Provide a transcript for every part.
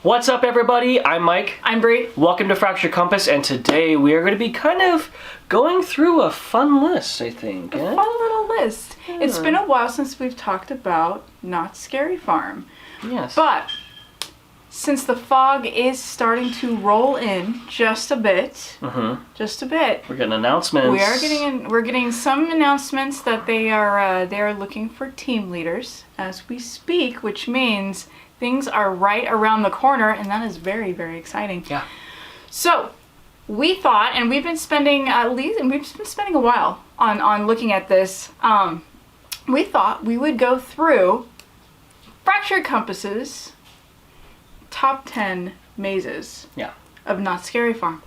What's up, everybody? I'm Mike. I'm Bree. Welcome to Fractured Compass, and today we are going to be kind of going through a fun list, I think. A fun little list. Yeah. It's been a while since we've talked about Knott's Scary Farm. Yes. But since the fog is starting to roll in just a bit, we're getting announcements. We're getting some announcements that they are looking for team leaders as we speak, which means things are right around the corner, and that is very, very exciting. Yeah. So we thought, and we've been spending a while on looking at this. We thought we would go through Fractured Compass's top 10 mazes of Knott's Scary Farm.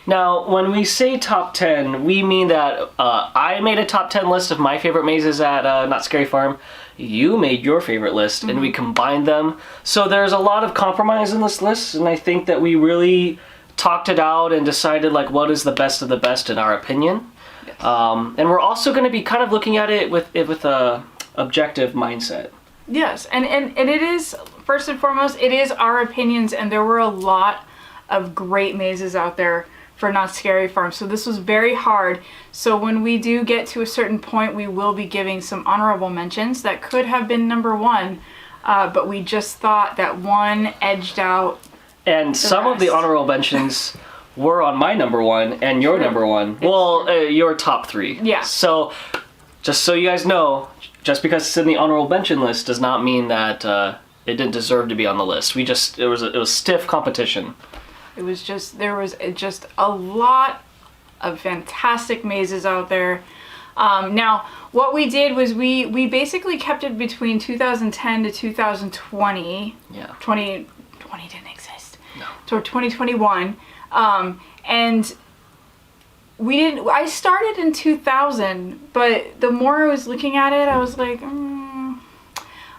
Now, when we say top 10, we mean that I made a top 10 list of my favorite mazes at Knott's Scary Farm. You made your favorite list, and we combined them. So there's a lot of compromise in this list, and I think that we really talked it out and decided like what is the best of the best in our opinion. Yes. And we're also going to be kind of looking at it with a objective mindset. Yes, and it is, first and foremost, it is our opinions, and there were a lot of great mazes out there for Knott's Scary Farm. So this was very hard. So when we do get to a certain point, we will be giving some honorable mentions that could have been number one, but we just thought that one edged out. And some of the honorable mentions were on my number one and your number one. Well, your top three. Yeah. So just so you guys know, just because it's in the honorable mention list does not mean that it didn't deserve to be on the list. It was stiff competition. There was just a lot of fantastic mazes out there. Now, what we did was we basically kept it between 2010 to 2020. Yeah. 2020 didn't exist. No. So 2021. And I started in 2000, but the more I was looking at it, I was like,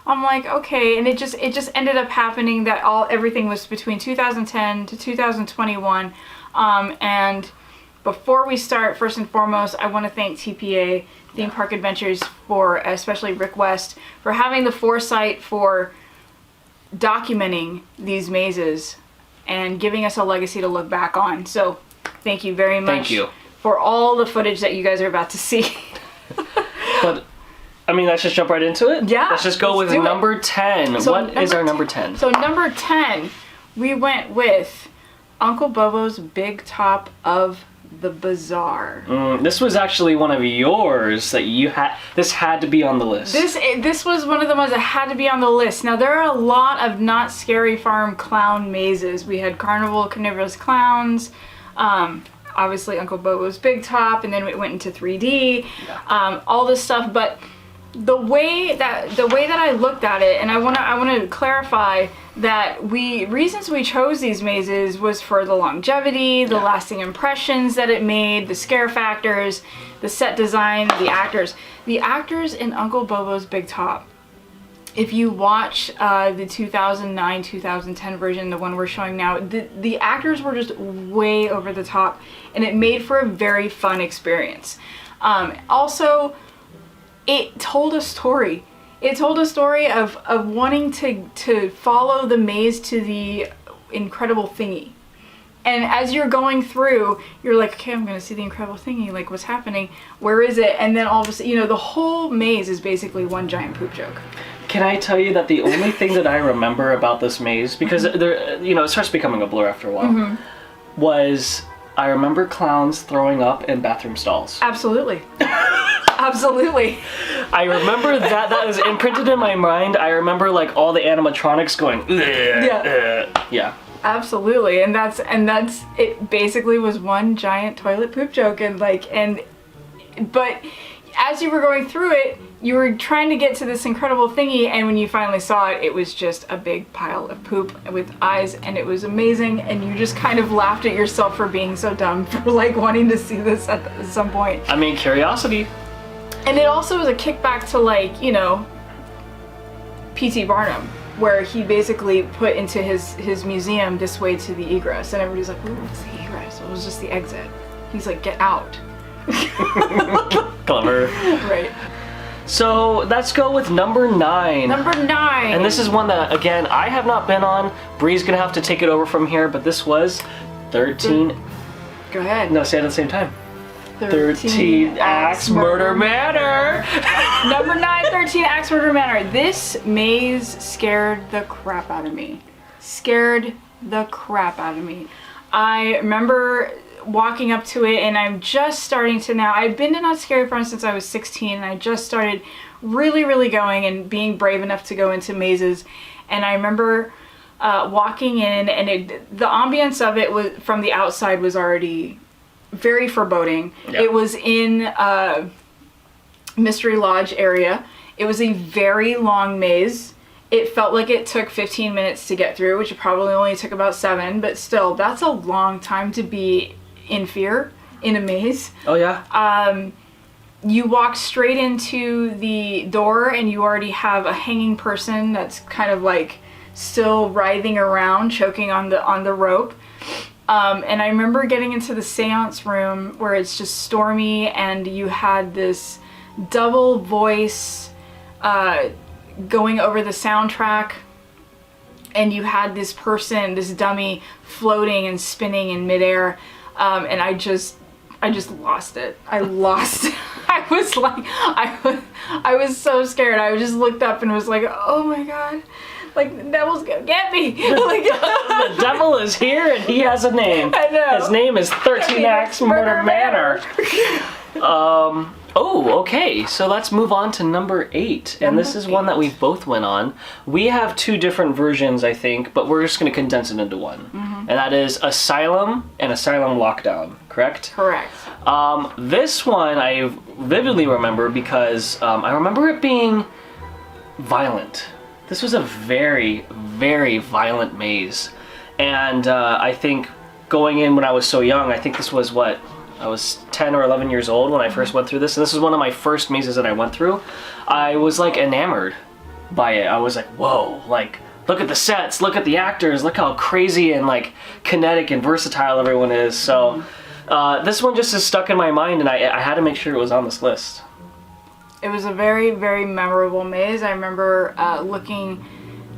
I'm like, okay, and it just ended up happening that everything was between 2010 to 2021. And before we start, first and foremost, I want to thank TPA, Theme Park Adventures, for especially Rick West, for having the foresight for documenting these mazes and giving us a legacy to look back on. So thank you very much. Thank you for all the footage that you guys are about to see. But I mean, let's just jump right into it. Yeah. Let's just go with number 10. So what is our number 10? So number 10, we went with Uncle Bobo's Big Top of the Bazaar. This was actually one of yours that you had. This had to be on the list. This was one of the ones that had to be on the list. Now, there are a lot of Knott's Scary Farm clown mazes. We had Carnival Carnivorous Clowns, obviously Uncle Bobo's Big Top, and then it went into 3D, all this stuff. But the way that I looked at it, and I want to clarify that reasons we chose these mazes was for the longevity, the lasting impressions that it made, the scare factors, the set design, the actors. The actors in Uncle Bobo's Big Top, if you watch the 2009-2010 version, the one we're showing now, the actors were just way over the top, and it made for a very fun experience. Also, it told a story. It told a story of wanting to follow the maze to the incredible thingy. And as you're going through, you're like, okay, I'm going to see the incredible thingy. Like, what's happening? Where is it? And then all of a sudden, the whole maze is basically one giant poop joke. Can I tell you that the only thing that I remember about this maze, because it starts becoming a blur after a while, was I remember clowns throwing up in bathroom stalls. Absolutely. Absolutely. I remember that was imprinted in my mind. I remember like all the animatronics going, yeah. Absolutely. And that's it. Basically was one giant toilet poop joke, but as you were going through it, you were trying to get to this incredible thingy, and when you finally saw it, it was just a big pile of poop with eyes, and it was amazing, and you just kind of laughed at yourself for being so dumb, for like wanting to see this at some point. I mean, curiosity. And it also was a kickback to like, P.T. Barnum, where he basically put into his museum this way to the egress, and everybody's like, "Ooh, what's the egress?" Well, it was just the exit. He's like, "Get out." Clever. Right. So let's go with number 9. Number 9. And this is one that, again, I have not been on. Bree's gonna have to take it over from here, but this was 13. Go ahead. No, say it at the same time. 13 Axe Murder Manor. Number 9, 13 Axe Murder Manor. This maze scared the crap out of me. Scared the crap out of me. I remember walking up to it, and I'm just starting to now. I've been to Not Scary Farm since I was 16, and I just started really going and being brave enough to go into mazes. And I remember walking in, and the ambience of it was from the outside was already very foreboding. Yeah. It was in Mystery Lodge area. It was a very long maze. It felt like it took 15 minutes to get through, which it probably only took about 7, but still, that's a long time to be in fear in a maze. Oh yeah. You walk straight into the door, and you already have a hanging person that's kind of like still writhing around, choking on the rope. And I remember getting into the seance room where it's just stormy, and you had this double voice going over the soundtrack, and you had this person, this dummy, floating and spinning in midair, and I just lost it. I lost it. I was like, I was so scared. I just looked up and was like, oh my god. Like, the devil's gonna get me. Like, The devil is here, and he has a name. I know. His name is 13 Axe Murder Manor. Oh, okay. So let's move on to number 8. And this is one that we both went on. We have 2 different versions, I think, but we're just going to condense it into one. And that is Asylum and Asylum Lockdown, correct? correct. This one I vividly remember because I remember it being violent. This was a very violent maze. And I think going in when I was so young, I think this was what? I was 10 or 11 years old when I first went through this, and this is one of my first mazes that I went through. I was like enamored by it. I was like, whoa, like, look at the sets, look at the actors, look how crazy and like kinetic and versatile everyone is. So this one just is stuck in my mind, and I had to make sure it was on this list. It was a very memorable maze. I remember looking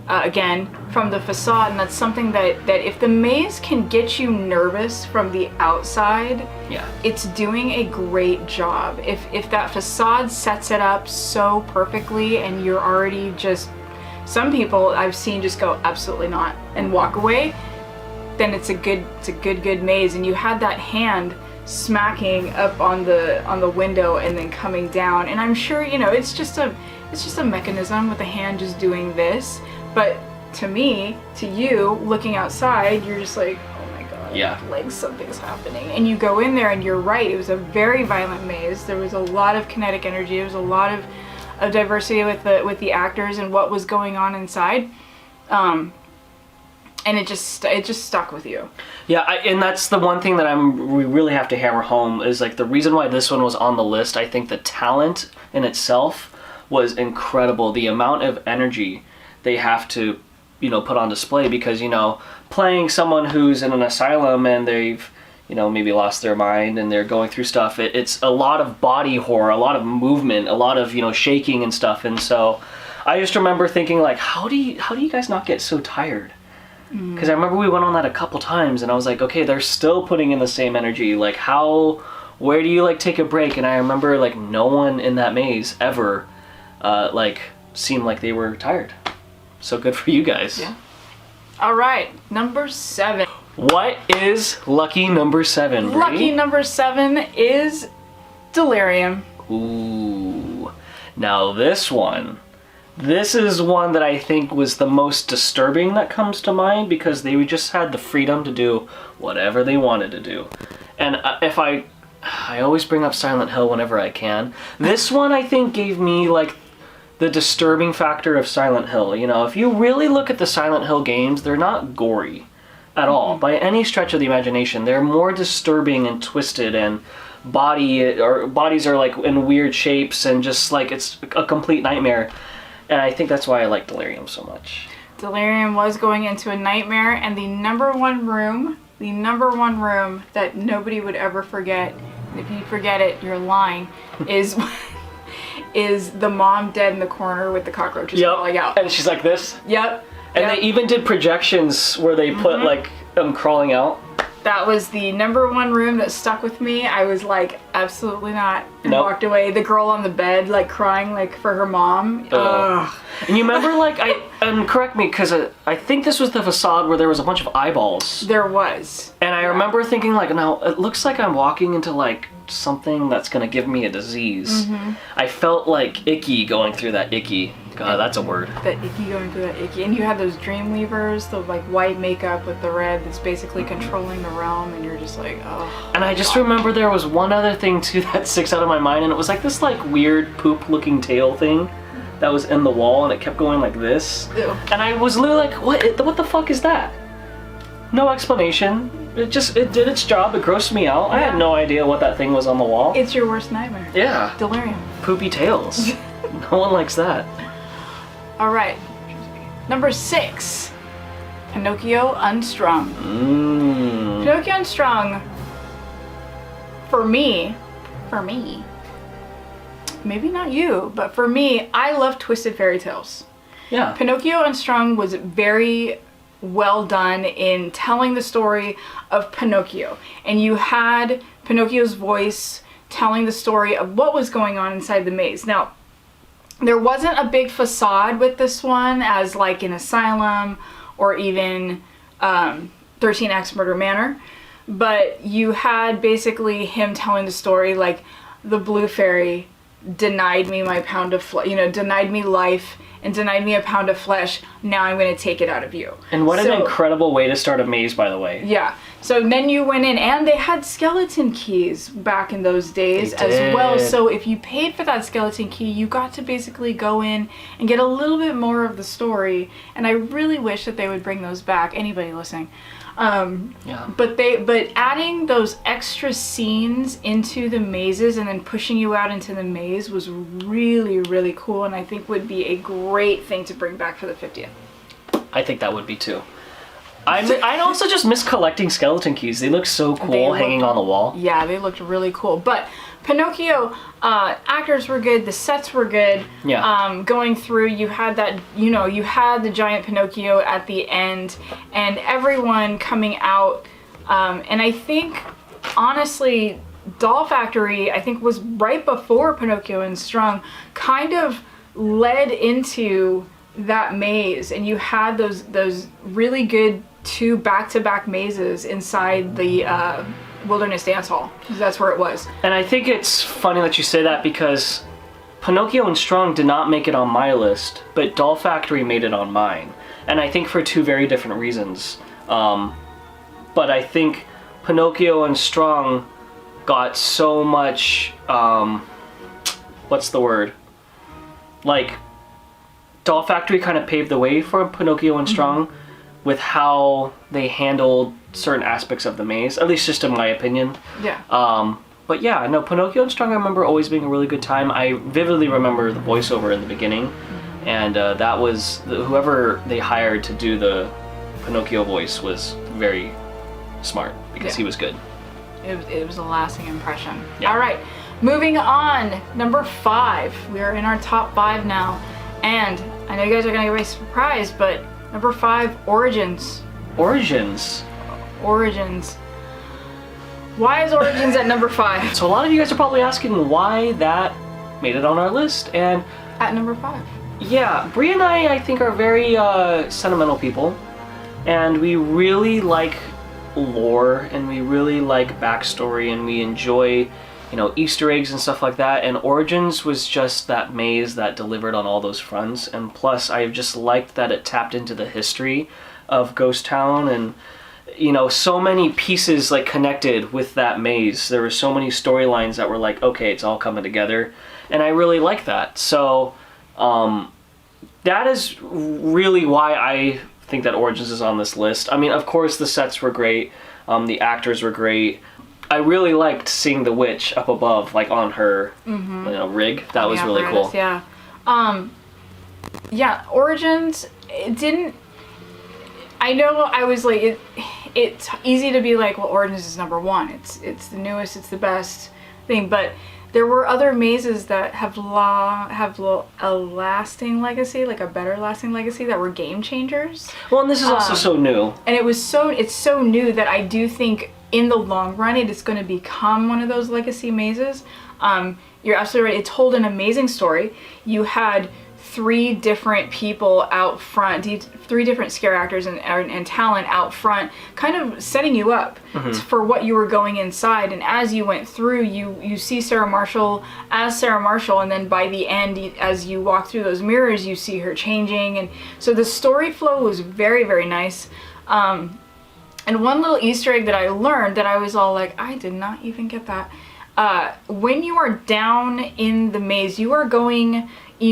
again from the facade, and that's something that if the maze can get you nervous from the outside, Yeah. it's doing a great job. If that facade sets it up so perfectly, and you're already just, some people I've seen just go absolutely not and walk away, then it's a good maze. And you had that hand smacking up on the window and then coming down, and I'm sure, you know, it's just a mechanism with the hand just doing this. But to me, to you, looking outside, you're just like, oh my god, Yeah. like something's happening. And you go in there, and you're right, it was a very violent maze. There was a lot of kinetic energy. There was a lot of diversity with the actors and what was going on inside. And it just stuck with you. Yeah, and that's the one thing that we really have to hammer home is like the reason why this one was on the list. I think the talent in itself was incredible. The amount of energy they have to, you know, put on display, because, you know, playing someone who's in an asylum and they've, you know, maybe lost their mind and they're going through stuff. It's a lot of body horror, a lot of movement, a lot of, you know, shaking and stuff. And so I just remember thinking like, how do you guys not get so tired? Because I remember we went on that a couple times, and I was like, okay, they're still putting in the same energy. Like, where do you like take a break? And I remember like no one in that maze ever like seemed like they were tired. So good for you guys. Yeah. All right, number 7. What is lucky number 7, Bree? Lucky number 7 is Delirium. Ooh. Now this is one that I think was the most disturbing that comes to mind, because they just had the freedom to do whatever they wanted to do. And if I always bring up Silent Hill whenever I can. This one I think gave me like the disturbing factor of Silent Hill. You know, if you really look at the Silent Hill games, they're not gory at all by any stretch of the imagination. They're more disturbing and twisted, and bodies are like in weird shapes, and just like it's a complete nightmare. And I think that's why I like Delirium so much. Delirium was going into a nightmare, and the number one room that nobody would ever forget, and if you forget it, you're lying, is is the mom dead in the corner with the cockroaches falling out. And she's like this. Yep. And they even did projections where they put like them crawling out. That was the number one room that stuck with me. I was like, absolutely not. And walked away. The girl on the bed, like crying like for her mom. Ugh. And you remember and correct me, because I think this was the facade where there was a bunch of eyeballs. There was. And I remember thinking like, no, it looks like I'm walking into like something that's gonna give me a disease. I felt like icky going through that icky. God, that's a word. That icky going through that icky. And you had those dream weavers, the like white makeup with the red that's basically controlling the realm, and you're just like, oh. And I just remember there was one other thing too that sticks out of my mind, and it was like this like weird poop looking tail thing that was in the wall, and it kept going like this. Ew. And I was literally like, what the fuck is that? No explanation. It did its job. It grossed me out. I had no idea what that thing was on the wall. It's your worst nightmare. Yeah. Delirium. Poopy tails. No one likes that. All right. Number 6. Pinocchio Unstrung. Pinocchio Unstrung, for me, maybe not you, but for me, I love twisted fairy tales. Yeah. Pinocchio Unstrung was very well done in telling the story of Pinocchio. And you had Pinocchio's voice telling the story of what was going on inside the maze. Now, there wasn't a big facade with this one as like in Asylum or even 13X Murder Manor, but you had basically him telling the story like the blue fairy denied me my pound of denied me life and denied me a pound of flesh. Now I'm going to take it out of you. And what an incredible way to start a maze, by the way. Yeah. So then you went in, and they had skeleton keys back in those days as well. So if you paid for that skeleton key, you got to basically go in and get a little bit more of the story. And I really wish that they would bring those back. Anybody listening? But adding those extra scenes into the mazes and then pushing you out into the maze was really, really cool, and I think would be a great thing to bring back for the 50th. I think that would be too. I also just miss collecting skeleton keys. They look so cool hanging on the wall. Yeah, they looked really cool. But Pinocchio, actors were good, the sets were good. Yeah. Going through, you had that, you had the giant Pinocchio at the end, and everyone coming out. And I think, honestly, Doll Factory, I think, was right before Pinocchio and Strong, kind of led into that maze, and you had those really good 2 back-to-back mazes inside the Wilderness Dance Hall. That's where it was. And I think it's funny that you say that, because Pinocchio and Strong did not make it on my list, but Doll Factory made it on mine. And I think for 2 very different reasons. But I think Pinocchio and Strong got so much, what's the word? Like, Doll Factory kind of paved the way for Pinocchio and Strong with how they handled certain aspects of the maze, at least just in my opinion. Yeah. But yeah, no, Pinocchio and Strong I remember always being a really good time. I vividly remember the voiceover in the beginning, and that was, whoever they hired to do the Pinocchio voice was very smart, because he was good. It was a lasting impression. Yeah. All right, moving on. Number 5. We are in our top 5 now. And I know you guys are going to get very surprised, but number 5, Origins. Origins? Origins. Why is Origins at number 5? So a lot of you guys are probably asking why that made it on our list, and... At number 5. Yeah, Brie and I think, are very sentimental people, and we really like lore, and we really like backstory, and we enjoy, Easter eggs and stuff like that, and Origins was just that maze that delivered on all those fronts, and plus I just liked that it tapped into the history of Ghost Town, and so many pieces like connected with that maze. There were so many storylines that were like, okay, it's all coming together, and I really like that. So that is really why I think that Origins is on this list. I mean, of course the sets were great, the actors were great. I really liked seeing the witch up above, like on her, rig. That was really cool. Yeah. Origins. It didn't. I know. I was like, it's easy to be like, well, Origins is number 1. It's the newest. It's the best. thing, but there were other mazes that have a lasting legacy, like a better lasting legacy, that were game changers. Well, and this is also so new. And it's so new that I do think in the long run it is going to become one of those legacy mazes. You're absolutely right. It told an amazing story. You had 3 different people out front, 3 different scare actors and talent out front, kind of setting you up for what you were going inside. And as you went through, you see Sarah Marshall as Sarah Marshall, and then by the end, as you walk through those mirrors, you see her changing. And so the story flow was very, very nice. And one little Easter egg that I learned that I was all like, I did not even get that. When you are down in the maze, you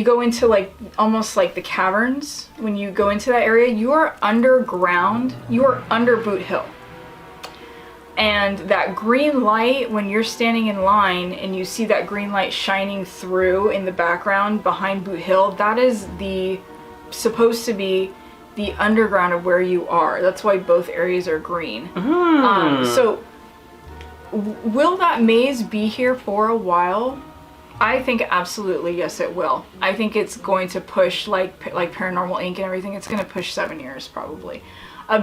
go into like almost like the caverns. When you go into that area, you are underground. You are under Boot Hill. And that green light, when you're standing in line and you see that green light shining through in the background behind Boot Hill, that is supposed to be the underground of where you are. That's why both areas are green. So will that maze be here for a while? I think absolutely yes, it will. I think it's going to push like Paranormal Inc. and everything. It's going to push 7 years probably,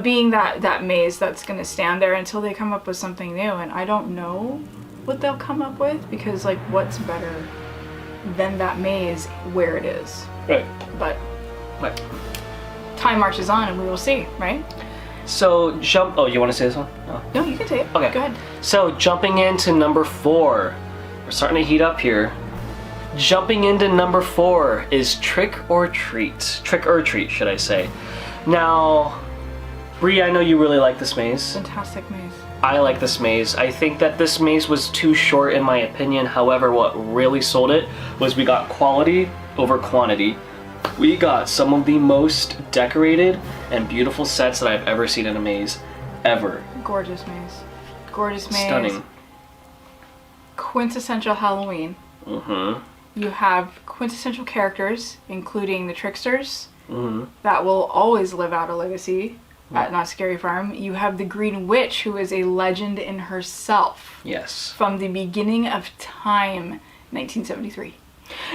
being that maze that's going to stand there until they come up with something new. And I don't know what they'll come up with, because like what's better than that maze where it is? Right. But time marches on and we will see, right? So oh, you want to say this one? No, you can say it. Okay. Go ahead. So jumping into number 4, we're starting to heat up here. Jumping into number 4 is Trick or Treat. Trick or Treat, should I say. Now, Bree, I know you really like this maze. Fantastic maze. I like this maze. I think that this maze was too short in my opinion. However, what really sold it was we got quality over quantity. We got some of the most decorated and beautiful sets that I've ever seen in a maze. Ever. Gorgeous maze. Gorgeous maze. Stunning. Quintessential Halloween. You have quintessential characters, including the tricksters, that will always live out a legacy at Not Scary Farm. You have the Green Witch, who is a legend in herself. Yes. From the beginning of time, 1973.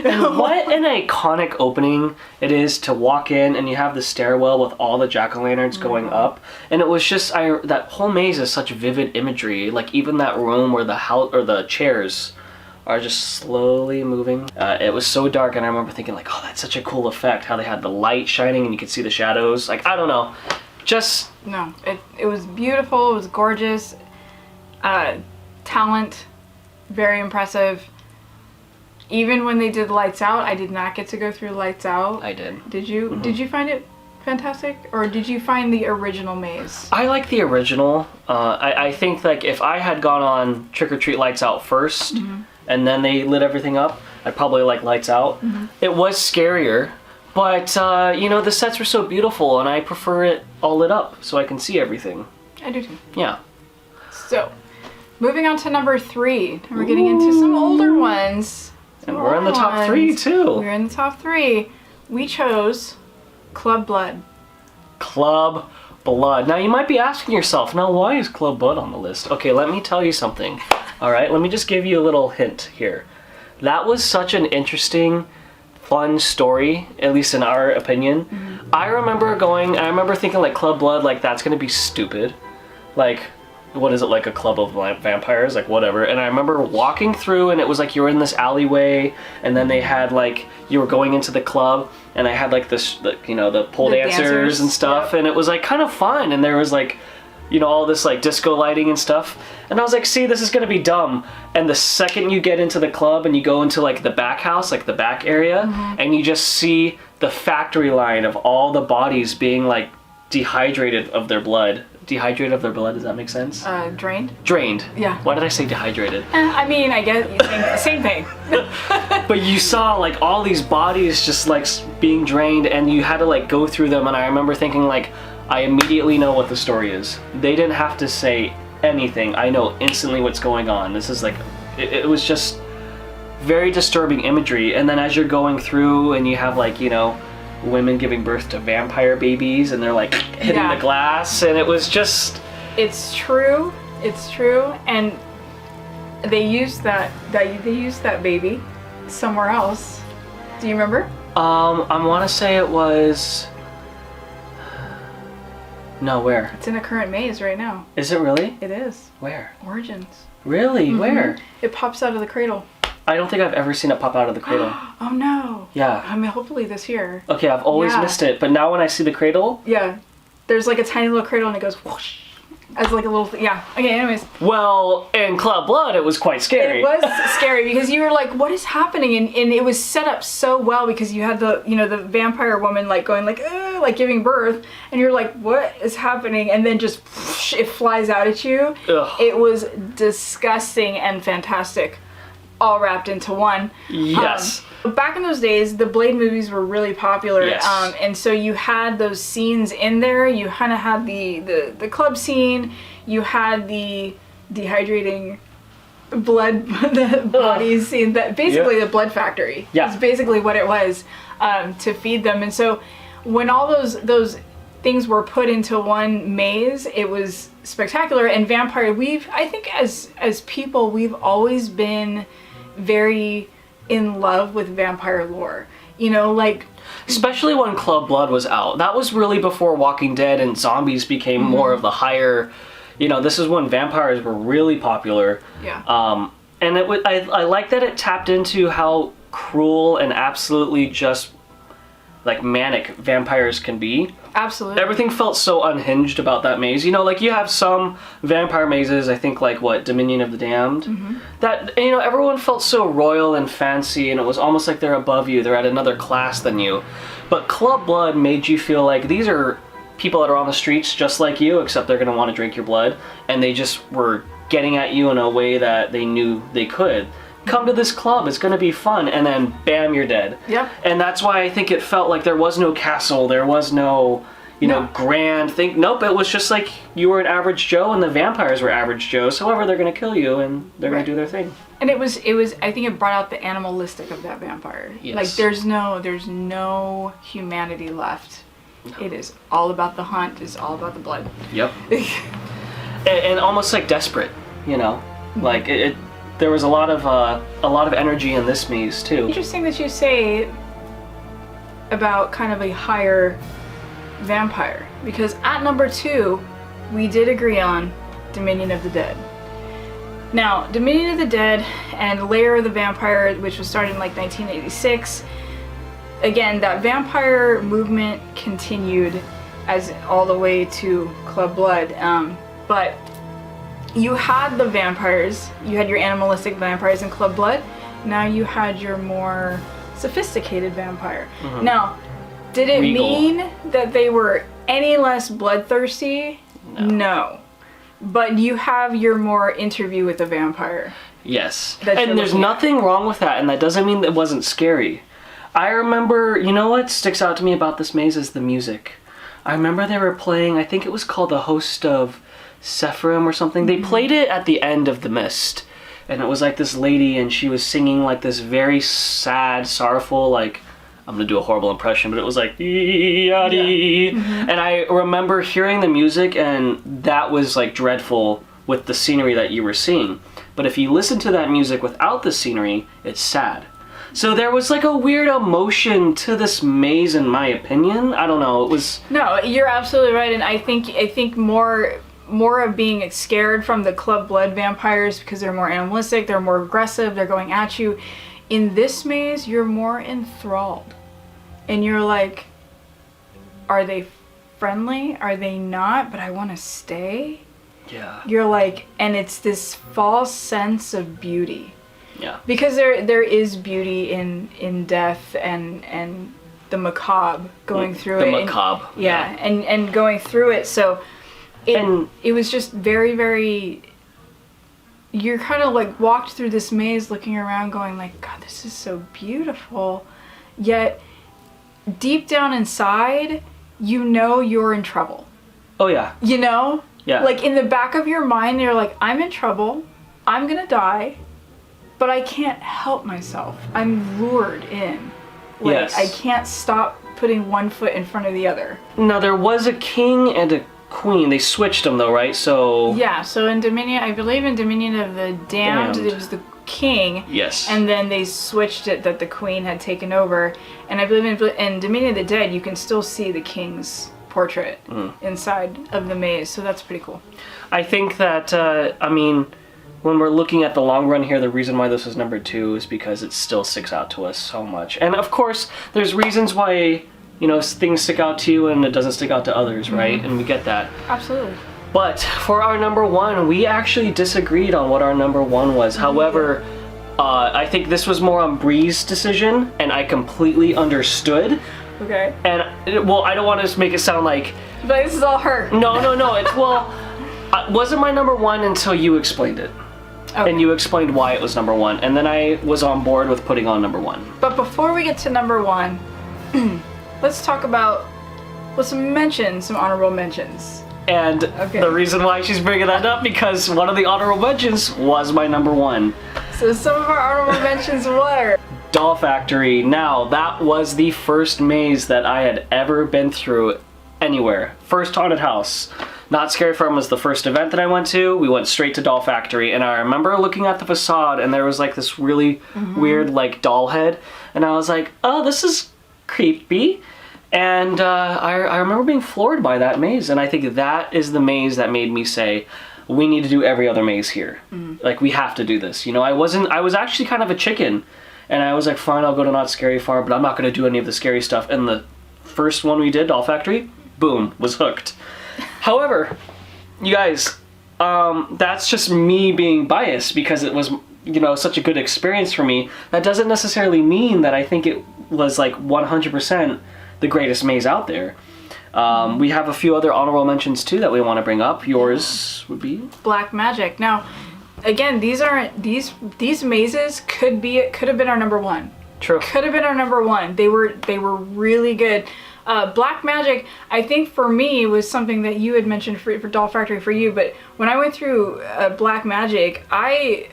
And what an iconic opening it is to walk in and you have the stairwell with all the jack-o'-lanterns going up, and it was just that whole maze is such vivid imagery. Like even that room where the chairs are just slowly moving. It was so dark, and I remember thinking like, oh, that's such a cool effect, how they had the light shining and you could see the shadows. Like, I don't know, just no, it was beautiful. It was gorgeous. Talent, very impressive. Even when they did Lights Out, I did not get to go through Lights Out. I did. Did you? Did you find it fantastic, or did you find the original maze? I like the original. I think like if I had gone on Trick or Treat Lights Out first, and then they lit everything up, I'd probably like Lights Out. It was scarier, but you know, the sets were so beautiful, and I prefer it all lit up so I can see everything. I do too. Yeah. So, moving on to number 3, and we're getting into some older ones. And we're in the top 3 too. We're in the top 3. We chose Club Blood. Club Blood. Now you might be asking yourself, now why is Club Blood on the list? Okay, let me tell you something. All right, let me just give you a little hint here. That was such an interesting, fun story, at least in our opinion. I remember thinking like Club Blood, like that's gonna be stupid. Like, what is it, like a club of vampires, like whatever. And I remember walking through, and it was like you were in this alleyway, and then they had like, you were going into the club, and I had like this, you know, the pole dancers and stuff, and it was like kind of fun, and there was like, you know, all this like disco lighting and stuff, and I was like, see, this is gonna be dumb. And the second you get into the club and you go into like the back house, like the back area, and you just see the factory line of all the bodies being like dehydrated of their blood. Dehydrated of their blood, does that make sense? Drained? Drained. Yeah. Why did I say dehydrated? I mean, I guess same thing. But you saw like all these bodies just like being drained, and you had to like go through them, and I remember thinking like, I immediately know what the story is. They didn't have to say anything. I know instantly what's going on. This is like, it was just very disturbing imagery. And then as you're going through and you have like, you know, women giving birth to vampire babies, and they're like hitting the glass, and it was just... It's true, and they used that baby somewhere else. Do you remember? I want to say it was. No, where? It's in the current maze right now. Is it really? It is. Where? Origins. Really? Where? It pops out of the cradle. I don't think I've ever seen it pop out of the cradle. Oh no. Yeah. I mean, hopefully this year. Okay, I've always missed it, but now when I see the cradle. Yeah. There's like a tiny little cradle and it goes whoosh. As like a little, yeah. Okay, anyways. Well, in Club Blood, it was quite scary. It was scary because you were like, what is happening? And it was set up so well because you had the vampire woman like going like, like giving birth. And you're like, what is happening? And then just whoosh, it flies out at you. Ugh. It was disgusting and fantastic, all wrapped into one. Yes. Back in those days, the Blade movies were really popular, Yes. And so you had those scenes in there. You kind of had the club scene. You had the dehydrating blood, the bodies scene. That basically the blood factory. Yeah, is basically what it was to feed them. And so when all those things were put into one maze, it was spectacular. And vampire, I think as people, we've always been very in love with vampire lore, like especially when Club Blood was out. That was really before Walking Dead and zombies became more of the higher, this is when vampires were really popular. Yeah. And I like that it tapped into how cruel and absolutely just like manic vampires can be. Absolutely. Everything felt so unhinged about that maze. Like you have some vampire mazes, I think like Dominion of the Damned, that, everyone felt so royal and fancy and it was almost like they're above you, they're at another class than you. But Club Blood made you feel like these are people that are on the streets just like you, except they're going to want to drink your blood, and they just were getting at you in a way that they knew they could. Come to this club, it's going to be fun, and then bam, you're dead. Yep. And that's why I think it felt like there was no castle, there was no, grand thing. Nope, it was just like you were an average Joe and the vampires were average Joes. However, they're going to kill you and they're going to do their thing. And it was, I think it brought out the animalistic of that vampire. Yes. Like there's no humanity left. No. It is all about the hunt, it's all about the blood. Yep. and almost like desperate, like it there was a lot of energy in this maze too. Interesting that you say about kind of a higher vampire, because at number 2 we did agree on Dominion of the Dead. Now, Dominion of the Dead and Lair of the Vampire, which was started in like 1986, again, that vampire movement continued as all the way to Club Blood, but you had the vampires, you had your animalistic vampires in Club Blood, now you had your more sophisticated vampire. Now, did it mean that they were any less bloodthirsty? No. But you have your more interview with a vampire. Yes. And there's nothing wrong with that, and that doesn't mean that it wasn't scary. I remember, what sticks out to me about this maze is the music. I remember they were playing, I think it was called The Host of Sephirim or something. They played it at the end of The Mist. And it was like this lady and she was singing like this very sad, sorrowful, like, I'm going to do a horrible impression, but it was like, yaddy. And I remember hearing the music and that was like dreadful with the scenery that you were seeing. But if you listen to that music without the scenery, it's sad. So there was like a weird emotion to this maze, in my opinion. I don't know. It was. No, you're absolutely right, and I think more of being scared from the Club Blood vampires because they're more animalistic, they're more aggressive, they're going at you. In this maze, you're more enthralled, and you're like, are they friendly? Are they not? But I want to stay. Yeah. You're like, and it's this false sense of beauty. Yeah. Because there is beauty in death and the macabre going through it. The macabre. And going through it. So it was just very, very. You're kind of like walked through this maze, looking around, going like, God, this is so beautiful. Yet, deep down inside, you're in trouble. Oh yeah. Yeah. Like in the back of your mind, you're like, I'm in trouble. I'm gonna die. But I can't help myself. I'm lured in. Like, yes. I can't stop putting one foot in front of the other. Now, there was a king and a queen. They switched them though, right? So Yeah, so in Dominion, I believe in Dominion of the Damned, it was the king. Yes. And then they switched it that the queen had taken over. And I believe in Dominion of the Dead, you can still see the king's portrait inside of the maze. So that's pretty cool. I think that, I mean, when we're looking at the long run here, the reason why this is number 2 is because it still sticks out to us so much. And of course, there's reasons why, you know, things stick out to you and it doesn't stick out to others, right? And we get that. Absolutely. But for our number 1, we actually disagreed on what our number 1 was. However, I think this was more on Bree's decision, and I completely understood. Okay. And, well, I don't want to make it sound like... But this is all her. No. It's, well, it wasn't my number 1 until you explained it. Okay. And you explained why it was number 1. And then I was on board with putting on number 1. But before we get to number 1, let's talk about, some honorable mentions. And the reason why she's bringing that up, because one of the honorable mentions was my number 1. So some of our honorable mentions were... Doll Factory. Now, that was the first maze that I had ever been through anywhere. First haunted house. Not Scary Farm was the first event that I went to. We went straight to Doll Factory, and I remember looking at the facade, and there was like this really weird like doll head, and I was like, oh, this is creepy. And I remember being floored by that maze, and I think that is the maze that made me say, we need to do every other maze here. Like, we have to do this. You know, I was actually kind of a chicken, and I was like, fine, I'll go to Not Scary Farm, but I'm not going to do any of the scary stuff. And the first one we did, Doll Factory, boom, was hooked. However, you guys, that's just me being biased because it was, you know, such a good experience for me. That doesn't necessarily mean that I think it was like 100% the greatest maze out there. We have a few other honorable mentions too that we want to bring up. Yours would be Black Magic. Now, again, these mazes could have been our number 1. True. Could have been our number 1. They were really good. Black Magic, I think for me, was something that you had mentioned for Doll Factory for you, but when I went through Black Magic, I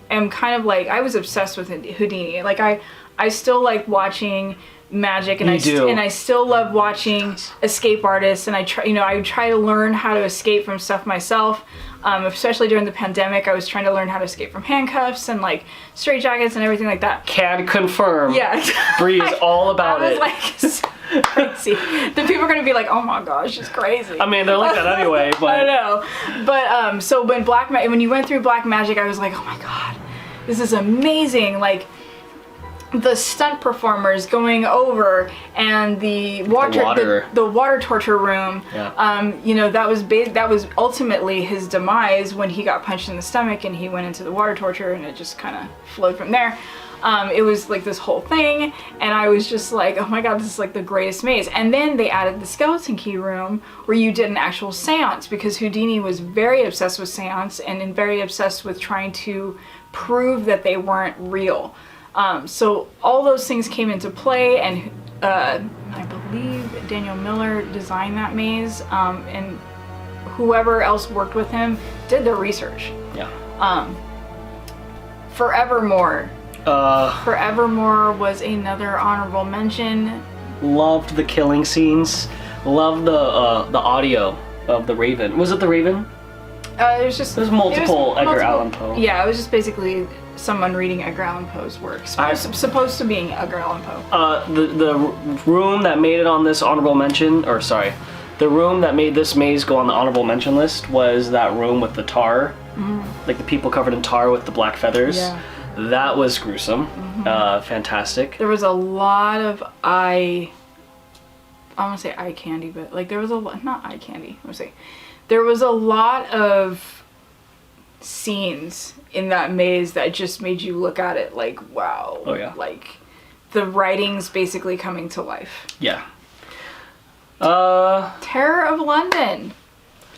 am kind of like, I was obsessed with Houdini. Like, I still like watching magic, and I still love watching escape artists, and I would try to learn how to escape from stuff myself. Especially during the pandemic, I was trying to learn how to escape from handcuffs and like straitjackets and everything like that. Can confirm. Yeah. Bree is all about it. I was like, crazy. The people are gonna be like, oh my gosh, she's crazy. I mean, they're like that anyway, but I know. But so when you went through Black Magic, I was like, oh my god, this is amazing. Like, the stunt performers going over, and the water torture room. Yeah. You know, that was ultimately his demise when he got punched in the stomach and he went into the water torture, and it just kind of flowed from there. It was like this whole thing, and I was just like, oh my god, this is like the greatest maze. And then they added the skeleton key room where you did an actual seance, because Houdini was very obsessed with seance and very obsessed with trying to prove that they weren't real. So all those things came into play, and I believe Daniel Miller designed that maze, and whoever else worked with him did their research. Yeah. Forevermore. Forevermore was another honorable mention. Loved the killing scenes. Loved the audio of the Raven. Was it the Raven? There's multiple Edgar Allan Poe. Yeah, it was just basically someone reading Edgar Allan Poe's work. Supposed to being Edgar Allan Poe. The room that made it on this honorable mention, the room that made this maze go on the honorable mention list was that room with the tar. Like the people covered in tar with the black feathers. Yeah. That was gruesome. Fantastic. There was a lot of I want to say eye candy, but like there was a lot, not eye candy. There was a lot of scenes in that maze that just made you look at it like, wow. Oh yeah. Like the writing's basically coming to life. Yeah. Terror of London.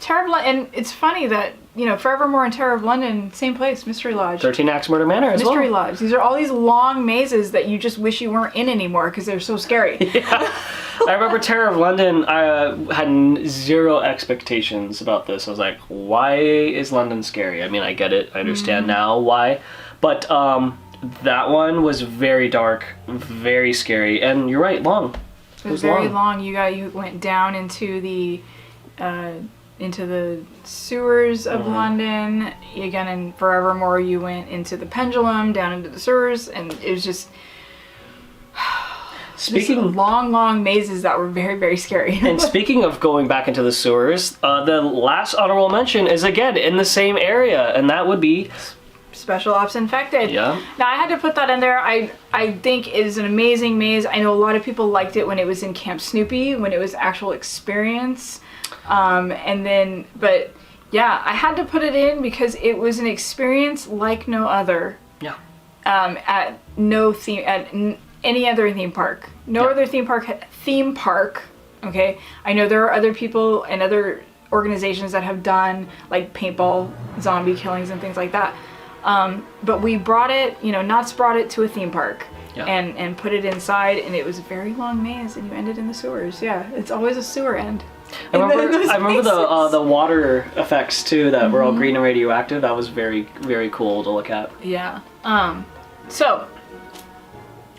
And it's funny that, you know, Forevermore and Terror of London, same place, Mystery Lodge. 13 Axe Murder Manor as well. Mystery Lodge. These are all these long mazes that you just wish you weren't in anymore because they're so scary. Yeah. I remember Terror of London, I had zero expectations about this. I was like, why is London scary? I mean, I get it. I understand now why. But that one was very dark, very scary. And you're right, long. It was very long. You went down into the into the sewers of London. Again, in Forevermore, you went into the pendulum, down into the sewers, and it was just long mazes that were very, very scary. And speaking of going back into the sewers, the last honorable mention is again in the same area, and that would be Special Ops Infected. Yeah. Now I had to put that in there. I think it is an amazing maze. I know a lot of people liked it when it was in Camp Snoopy, when it was actual experience. But yeah, I had to put it in because it was an experience like no other. Yeah. At any other theme park. No other theme park. Okay. I know there are other people and other organizations that have done like paintball zombie killings and things like that. But we brought it, Knott's brought it to a theme park and put it inside, and it was a very long maze, and you ended in the sewers. Yeah, it's always a sewer end. I remember the water effects too that were all green and radioactive. That was very, very cool to look at. Yeah. So.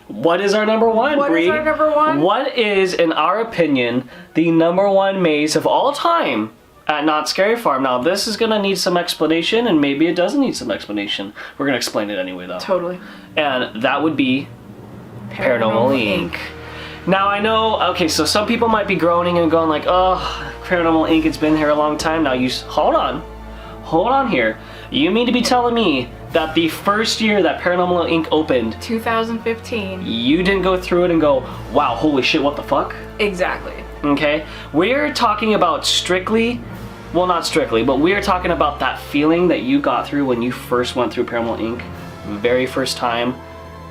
What is our number one, Bree? What is our number one? What is, in our opinion, the number one maze of all time at Knott's Scary Farm? Now, this is going to need some explanation, and maybe it doesn't need some explanation. We're going to explain it anyway, though. Totally. And that would be Paranormal Inc. Now, I know, okay, so some people might be groaning and going like, oh, Paranormal Inc., it's been here a long time now. Hold on here. You mean to be telling me that the first year that Paranormal Inc. opened, 2015, you didn't go through it and go, wow, holy shit, what the fuck? Exactly. Okay? We're talking about not strictly, but we're talking about that feeling that you got through when you first went through Paranormal Inc. Very first time.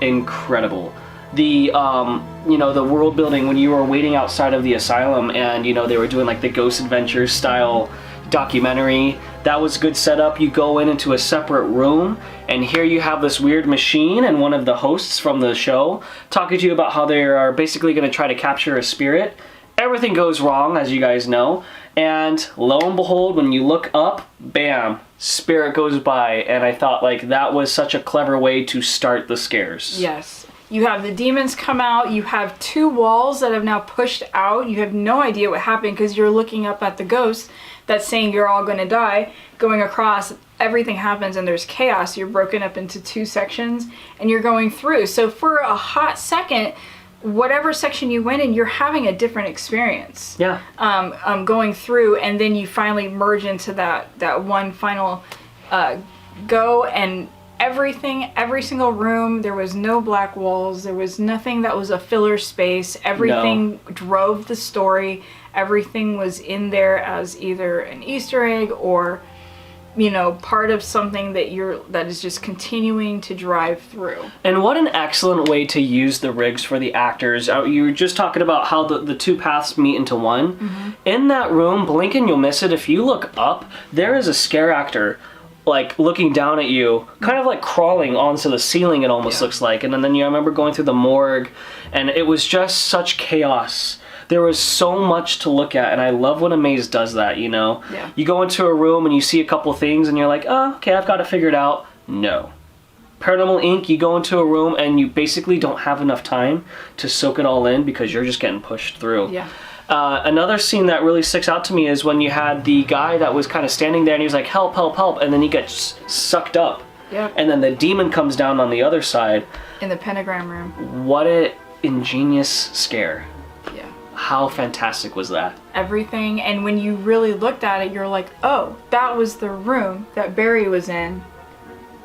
Incredible. The, the world building when you were waiting outside of the asylum and, they were doing like the Ghost Adventures style documentary. That was good setup. You go into a separate room, and here you have this weird machine and one of the hosts from the show talking to you about how they are basically going to try to capture a spirit. Everything goes wrong, as you guys know, and lo and behold, when you look up, bam, spirit goes by, and I thought like that was such a clever way to start the scares. Yes. You have the demons come out, you have two walls that have now pushed out, you have no idea what happened because you're looking up at the ghost that's saying you're all going to die, going across, everything happens and there's chaos. You're broken up into two sections and you're going through. So for a hot second, whatever section you went in, you're having a different experience. Yeah. Going through, and then you finally merge into that one final go, and every single room, there was no black walls, there was nothing that was a filler space. Everything drove the story. Everything was in there as either an Easter egg or, part of something that is just continuing to drive through. And what an excellent way to use the rigs for the actors. You were just talking about how the two paths meet into one. Mm-hmm. In that room, blink and you'll miss it. If you look up, there is a scare actor like looking down at you, kind of like crawling onto the ceiling, it almost looks like. And then I remember going through the morgue, and it was just such chaos. There was so much to look at, and I love when a maze does that, Yeah. You go into a room and you see a couple things and you're like, oh, okay, I've got it figured out. No. Paranormal Inc., you go into a room and you basically don't have enough time to soak it all in because you're just getting pushed through. Yeah. Another scene that really sticks out to me is when you had the guy that was kind of standing there and he was like, help, help, help, and then he gets sucked up. Yep. And then the demon comes down on the other side. In the pentagram room. What an ingenious scare. Yeah. How fantastic was that? Everything, and when you really looked at it, you're like, oh, that was the room that Barry was in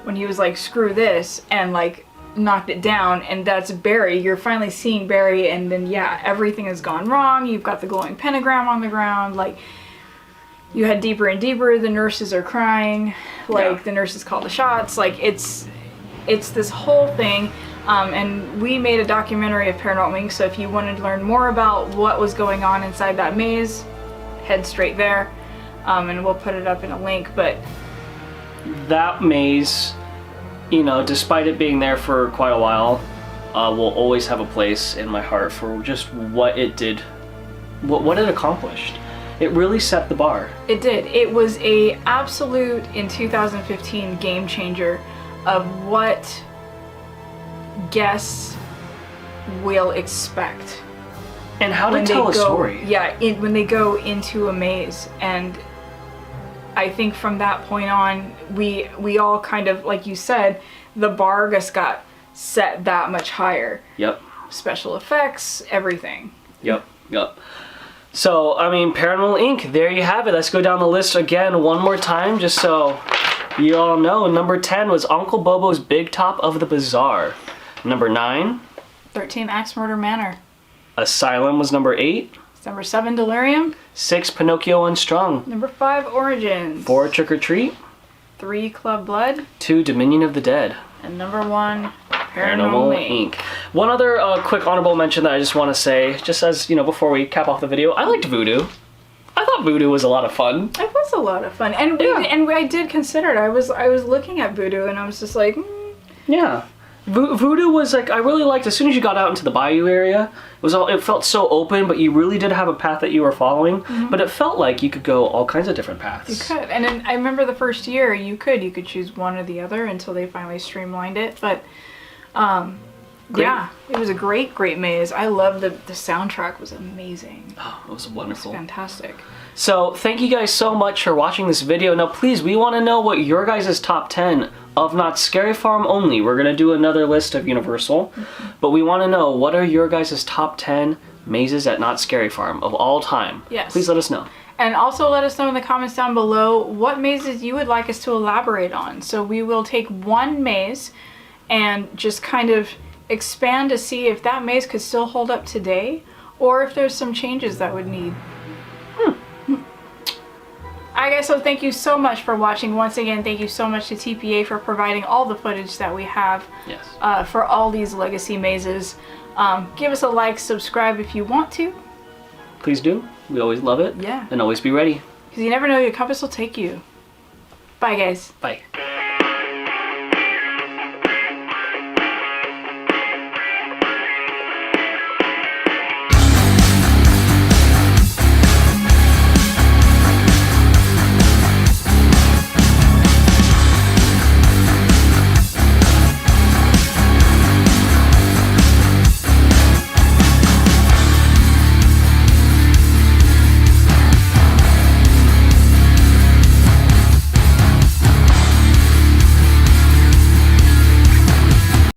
when he was like, screw this, and like knocked it down, and that's Barry. You're finally seeing Barry, and then everything has gone wrong. You've got the glowing pentagram on the ground, like you had deeper and deeper. The nurses are crying, like the nurses call the shots, like it's this whole thing. And we made a documentary of Paranormal Inc., so if you wanted to learn more about what was going on inside that maze, head straight there, and we'll put it up in a link. But that maze, despite it being there for quite a while, will always have a place in my heart for just what it did, what it accomplished. It really set the bar. It did. It was a absolute, in 2015, game changer of what guests will expect And how to tell a story. Yeah, when they go into a maze. And I think from that point on, we all kind of, like you said, the bar just got set that much higher. Yep. Special effects, everything. Yep. So, I mean, Paranormal Inc., there you have it. Let's go down the list again one more time, just so you all know. Number 10 was Uncle Bobo's Big Top of the Bazaar. Number 9. 13 Axe Murder Manor. Asylum was number 8. Number 7, Delirium. 6, Pinocchio and Strong. Number 5, Origins. 4, Trick or Treat. 3, Club Blood. 2, Dominion of the Dead. And number 1, Paranormal Inc. One other quick honorable mention that I just want to say, just as, before we cap off the video, I liked Voodoo. I thought Voodoo was a lot of fun. It was a lot of fun. And I did consider it. I was looking at Voodoo and I was just like, Yeah. Voodoo was like, I really liked, as soon as you got out into the bayou area, it felt so open, but you really did have a path that you were following, but it felt like you could go all kinds of different paths. You could. And then I remember the first year you could choose one or the other until they finally streamlined it. But yeah, it was a great maze. I loved the soundtrack was amazing. Oh, it was wonderful. It was fantastic. So thank you guys so much for watching this video. Now please, we want to know what your guys' top 10 of Knott's Scary Farm only. We're going to do another list of Universal, but we want to know, what are your guys' top 10 mazes at Knott's Scary Farm of all time? Yes. Please let us know. And also let us know in the comments down below what mazes you would like us to elaborate on. So we will take one maze and just kind of expand to see if that maze could still hold up today, or if there's some changes that would need. Alright guys, so thank you so much for watching. Once again, thank you so much to TPA for providing all the footage that we have for all these legacy mazes. Give us a like, subscribe if you want to. Please do. We always love it. Yeah. And always be ready. Because you never know, your compass will take you. Bye guys. Bye.